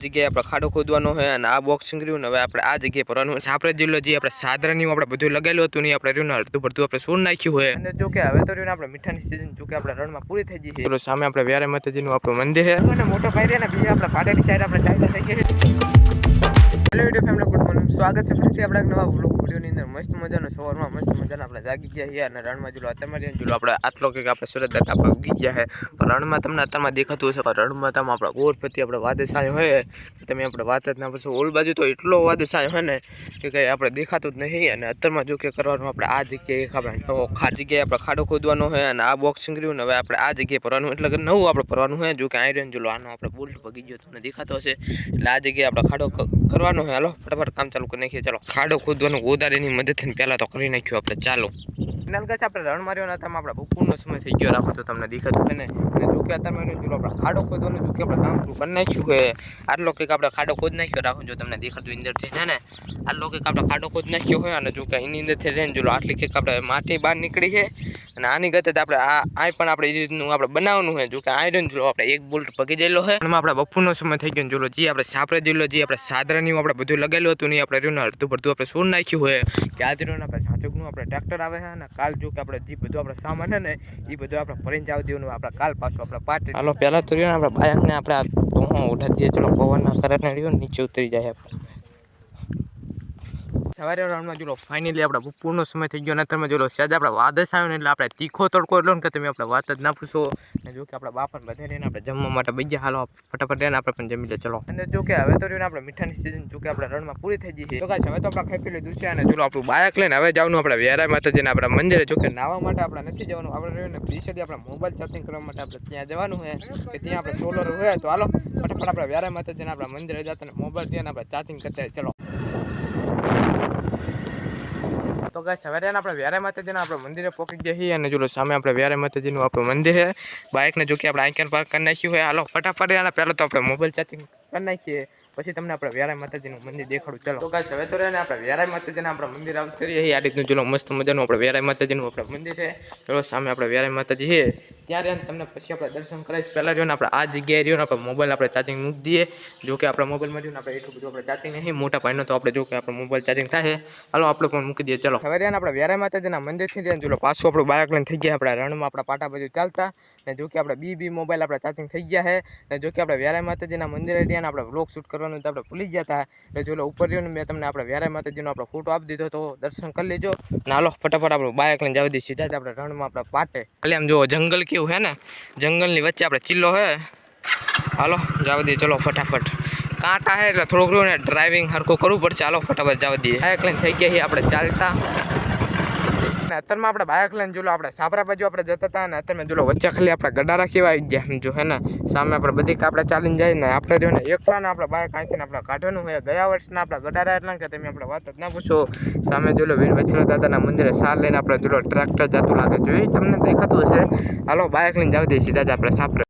જગ્યાએ આપણે ખાડો ખોદવાનો હોય અને આ બોક્સિંગ રહ્યું ને હવે આપણે આ જગ્યાએ ભરવાનું છે. આપણે જેટલો જે આપણે સાદરાની આપણે બધું લગાવેલું હતું ને આપણે રહ્યું અડધું પડતું આપણે સોન નાખ્યું હોય અને જો કે હવે તો રહ્યું આપણે મીઠાની સિઝન જો કે આપણે રણમાં પૂરી થઈ ગઈ છે. સામે આપણે વ્યારે માતાજીનું આપણું મંદિર છે અને મોટો ભાઈ ને બીજા આપણે પાટેની સાઈડ આપણે ચાલતા થઈ ગયા છે. Hello YouTube family, good morning. સ્વાગત છે ફરીથી આપણા નવા વ્લોગ વિડીયોની અંદર. મસ્ત મજાનો સવારમાં મસ્ત મજાના આપણે જાગી ગયા છીએ અને રણમાં જેલો અત્યારમાં જેલો આપણે આટલો કંઈક આપણે સુરત દાતા આપણે ઉગી ગયા છે. પણ રણમાં તમને અત્યારમાં દેખાતું હશે પણ રણમાં તમે આપણા ગોળ પ્રત્યે આપણે વાદળછાયો હોય તમે આપણે વાત જ ના પૂછો. ઓલ બાજુ તો એટલો વાદળછાયો હોય ને કે કંઈ આપણે દેખાતું જ નહીં. અને અત્યારમાં જો કે કરવાનું આપણે આ જગ્યાએ આપણે તો જગ્યાએ આપણે ખાડો ખોદવાનો હોય અને આ બોક્સિંગ રહ્યું ને હવે આપણે આ જગ્યાએ ભરવાનું એટલે કે નવું આપણે ભરવાનું હોય. જો કે આયરન જેલો આનો આપણે બોલ્ટ પગી ગયો તમને દેખાતો હશે એટલે આ જગ્યાએ આપણે ખાડો કરવાનો હોય. હાલો ફટાફટ કામ ચાલુ કરી નાખીએ. ચાલો ખાડો ખોદવાનું ગોદારીની મદદથી પહેલાં તો કરી નાખ્યું આપણે. ચાલો નાલકા આપણે રણ માર્યો ને તમે આપણે બપોરનો સમય થઈ ગયો રાખો તો તમને દેખાતું હોય ને. અને જો કે અત્યારે જો આપણે ખાડો ખોદવાનું જો કે આપણે કામ કરી નાખ્યું હોય. આટલો કંઈક આપણે ખાડો ખોદ નાખ્યો રાખો જો તમને દેખાતું અંદરથી છે ને આટલો કંઈક આપણે ખાડો ખોદ નાખ્યો હોય અને જો કે એની અંદરથી રહીને જો આટલી કંઈક આપણે માટી બહાર નીકળી છે અને આની ગતે આપણે આ પણ આપણે એ રીતનું આપણે બનાવવાનું હોય. જો કે આયરન જો આપણે એક બોલ્ટ પગી ગયેલો હોય એમાં આપણે બપોરનો સમય થઈ ગયો જો જે આપણે સાપરે જેલો જે આપણે સાદરાની આપણે બધું લગાવેલું હતું ને આપણે રહ્યું અડધું પડતું આપણે સોન નાખ્યું હોય કે આજ રહ્યું આપણે સાચુકનું આપણે ટ્રેક્ટર આવે છે અને કાલ જો કે આપણે જે બધું આપણે સામાન છે ને એ બધું આપણે ભરીને જવા દેવાનું આપણે કાલ પાછું આપણે પાટે. હાલો પહેલાં તો રહ્યું આપણે બાઇકને આપણે ઉઠા દઈએ. ચલો પવનના કરંટને રહ્યું નીચે ઉતરી જાય આપણે. સવારે રણમાં જોલો ફાઇનલી આપણે બપોરનો સમય થઈ ગયો અને તમે જોલો સહેજ આપણે વાદસ આવ્યો ને એટલે આપણે તીખો તડકો એટલો ને કે તમે આપણે વાત જ ના પૂછો. અને જો કે આપણા બાપાને બધા રહીને આપણે જમવા માટે બીજા હાલો ફટાફટ રહીને આપણે પણ જમી લે. ચલો અને જો કે હવે તો રહ્યું આપણે મીઠાની સિઝન જો કે આપણે રણમાં પૂરી થઈ ગઈ છે. તો કાંઈ હવે તો આપણે ખાઈ પી લીધું છે અને જોલો આપણું બાઇક લઈને હવે જવાનું આપણે વેરાય માતાજીને આપણે મંદિરે. જો કે નાહવા માટે આપણે નથી જવાનું. આપણે રહ્યું ને પ્રીસેડી આપણે મોબાઈલ ચાર્જિંગ કરવા માટે આપણે ત્યાં જવાનું હોય કે ત્યાં આપણે સોલર હોય તો હાલો ફટાફટ આપણે વેરાય માતાજીને આપણે મંદિરે જતા અને મોબાઈલ ત્યાં આપણે ચાર્જિંગ કરતા. ચલો તો ગાઈસ સવારે આપણે વ્યારે માતાજીના આપણે મંદિરે પહોંચી ગયા છીએ અને જો સામે આપણે વ્યારે માતાજીનું આપણું મંદિર છે. બાઇકને જો કે આપણે આઈકન પાર્ક કરી નાખ્યું હોય. હાલો ફટાફટ અને પહેલાં તો આપણે મોબાઈલ ચાર્જિંગ કરી નાખીએ પછી તમને આપણે વ્યારે માતાજીનું મંદિર દેખાડું. ચાલો તો ગાઈસ હવે તો રહે ને આપણે વ્યારે માતાજીના આપણે મંદિર આવતા રહીએ છીએ. આ રીતનું ચલો મસ્ત મજાનું આપણે વ્યારે માતાજીનું આપણે મંદિર છે. ચલો સામે આપણે વ્યારે માતાજી છે ત્યાં રહીને તમને પછી આપણે દર્શન કરાવીશ. પહેલાં રહ્યો ને આપણે આ જગ્યાએ રહ્યો ને આપણે મોબાઈલ આપણે ચાર્જિંગ મૂકી દઈએ. જો કે આપણા મોબાઈલમાં રહ્યું ને આપણે એટલું બધું આપણે ચાર્જિંગ નહીં મોટા ભાઈનો તો આપણે જો કે આપણે મોબાઈલ ચાર્જિંગ થાય હાલો આપણે પણ મૂકી દઈએ. ચલો હવે રહ્યા આપણે વ્યારે માતાજીના મંદિરથી જઈને જો પાછું આપણું બાઇક લઈને થઈ ગયા આપણે રણમાં આપણા પાટા બાજુ ચાલતા ને જો કે આપણે બી મોબાઈલ આપણે ચાર્જિંગ થઈ ગયા છે. ને જો કે આપણે વ્યારે માતાજીના મંદિરે રહ્યા ને આપણે વ્લોગ શૂટ કરવાનું તો આપણે ભૂલી ગયા હતા. એટલે જો ઉપર રહ્યું ને મેં તમને આપણે વ્યારે માતાજીનો આપણો ફોટો આપી દીધો તો દર્શન કરી લેજો. ને હાલો ફટાફટ આપણું બાઇક લઈને જવા દઈએ સીધા જ આપણે રણમાં આપણે પાટે. એટલે આમ જો જંગલ કેવું છે ને જંગલની વચ્ચે આપણે ચિલ્લો છે. હાલો જવા દઈએ. ચલો ફટાફટ કાંટા છે એટલે થોડુંક રહ્યું ને ડ્રાઇવિંગ સરખું કરવું પડશે. હાલો ફટાફટ જવા દઈએ. બાઇક લઈને થઈ ગયા છીએ આપણે ચાલતા. અત્યારમાં આપણે બાઇક લઈને જોલો આપણે સાપરા બાજુ આપણે જતા હતા અને અત્યારમાં જોલો વચ્ચે ખાલી આપણે ગડારા કેવા આવી ગયા જો હે ને સામે આપણે બધી આપણે ચાલીને જાય ને આપણે જો ને એકલાને આપણે બાઇક અહીંથી આપણે કાઢવાનું હોય. ગયા વર્ષના આપણે ગડારા એટલા કે તમે આપણે વાત જ ના પૂછો. સામે જોલો વીર વછરા દાદાના મંદિરે સાર લઈને આપણે જોલો ટ્રેક્ટર જતું લાગે જોઈ તમને દેખાતું હશે. હાલો બાઇક લઈને જવા દઈએ સીધા જ આપણે સાપરે.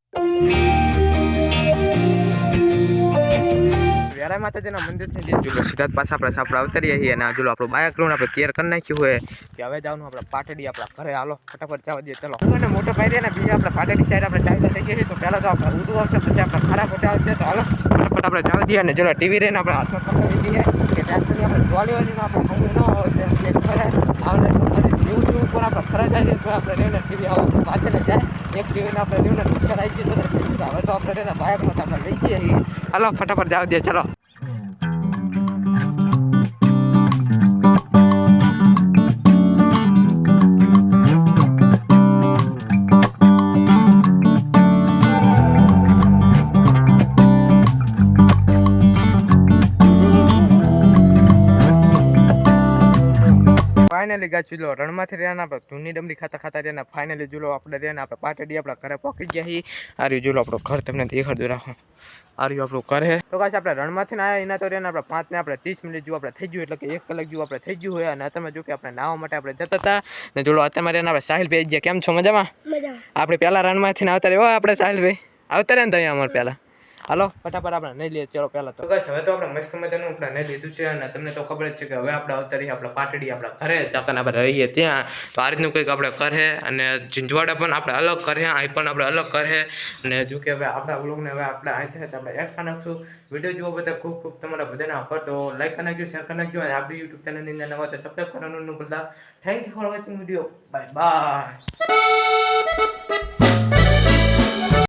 વ્યારે માતાજીના મંદિરથી જે જોલો સીધા જ પાછા આપણે સાપડા ઉતરીએ છીએ અને જોલો આપણું બાઇક લઈને આપણે તૈયાર કરી નાખ્યું હોય કે હવે જવાનું આપણે પાટડી આપણા ઘરે. હાલો ફટાફટ જવા દઈએ. ચલો અને મોટો ભાઈ રહ્યા ને બીજા આપણે પાટડી સાઈડ આપણે ચાલતા થઈ ગયા છીએ. તો પહેલાં તો આપણે ઉડું આવશે પછી આપણે ખરા ખોટા આવશે. તો હાલો ફટાફટ આપણે જવા દઈએ અને ચલો ટીવી રહીને આપણે હાથમાં પકડી દઈએ કે ટ્રેક્ટરની આપણે જોલીવાળીનો આપણે હમું ન હોય ચેક કરે આવડે યુટ્યુબ ઉપર આપણે ખરા જાય તો આપણે રહીને ટીવી આવે પાછળ જાય એક ટીવીને આપણે રહીને નુકસાન આવી જઈએ તો હવે તો આપણે રહીને બાઇકમાં તો આપણે લઈ જઈએ છીએ. હાલો ફટાફટ જવા દઈએ. ચલો ફાઇનલી ગાય ચૂલો રણમાંથી રહ્યા આપણે ધૂની ડમડી ખાતા રહ્યા ફાઇનલી જુલો આપણે રહ્યા આપણે પાટડી આપણા ઘરે પહોંચી ગયા છીએ. આ રહ્યું જુલો આપણું ઘર તમને દેખાડતું રાખો. આ રહ્યું આપણું ઘર છે. તો કાંઈ આપણે રણમાંથી ના આવ્યા એના તો રહ્યા આપણે 5 ને આપણે 30 મિનિટ જેવું આપણે થઈ ગયું એટલે કે 1 કલાક જેવું આપણે થઈ ગયું હોય. અને તમે જો કે આપણે નાહવા માટે આપણે જતા હતા ને જુલો અત્યારે રહ્યા આપણે સાહિલભાઈ ગયા. કેમ છો? મજામાં? આપણે પહેલાં રણમાંથી આવતા રહ્યા આપણે સાહિલભાઈ આવતા રહ્યા ને તમે અમારે પહેલાં હાલો ફટાફટ આપણે નહીં લઈએ ચલો પહેલા તો ગાઈસ હવે તો આપણે મસ્ત મજાનું આપણે નહીં લીધું છે અને તમને તો ખબર જ છે કે હવે આપણે અવતારી આપણે પાટડી આપણા ઘરે ચાકન આપણે રહીએ ત્યાં તો આ રીતનું કંઈક આપણે કરે અને ઝીંઝવાડા પણ આપણે અલગ કરે અહીં પણ આપણે અલગ કરે અને જો કે હવે આપણા વ્લોગને હવે આપણે અહીંથી આપણે એડ કરી નાખશું વિડીયો જોવા બધા ખૂબ ખૂબ તમારા બધાને આભાર તો લાઈક કરી નાખજો શેર કરી નાખજો અને આપણી યુટ્યુબ ચેનલની અંદર નવા તો સબસ્ક્રાઈબ કરવાનું ન ભૂલતા thank you for watching video bye bye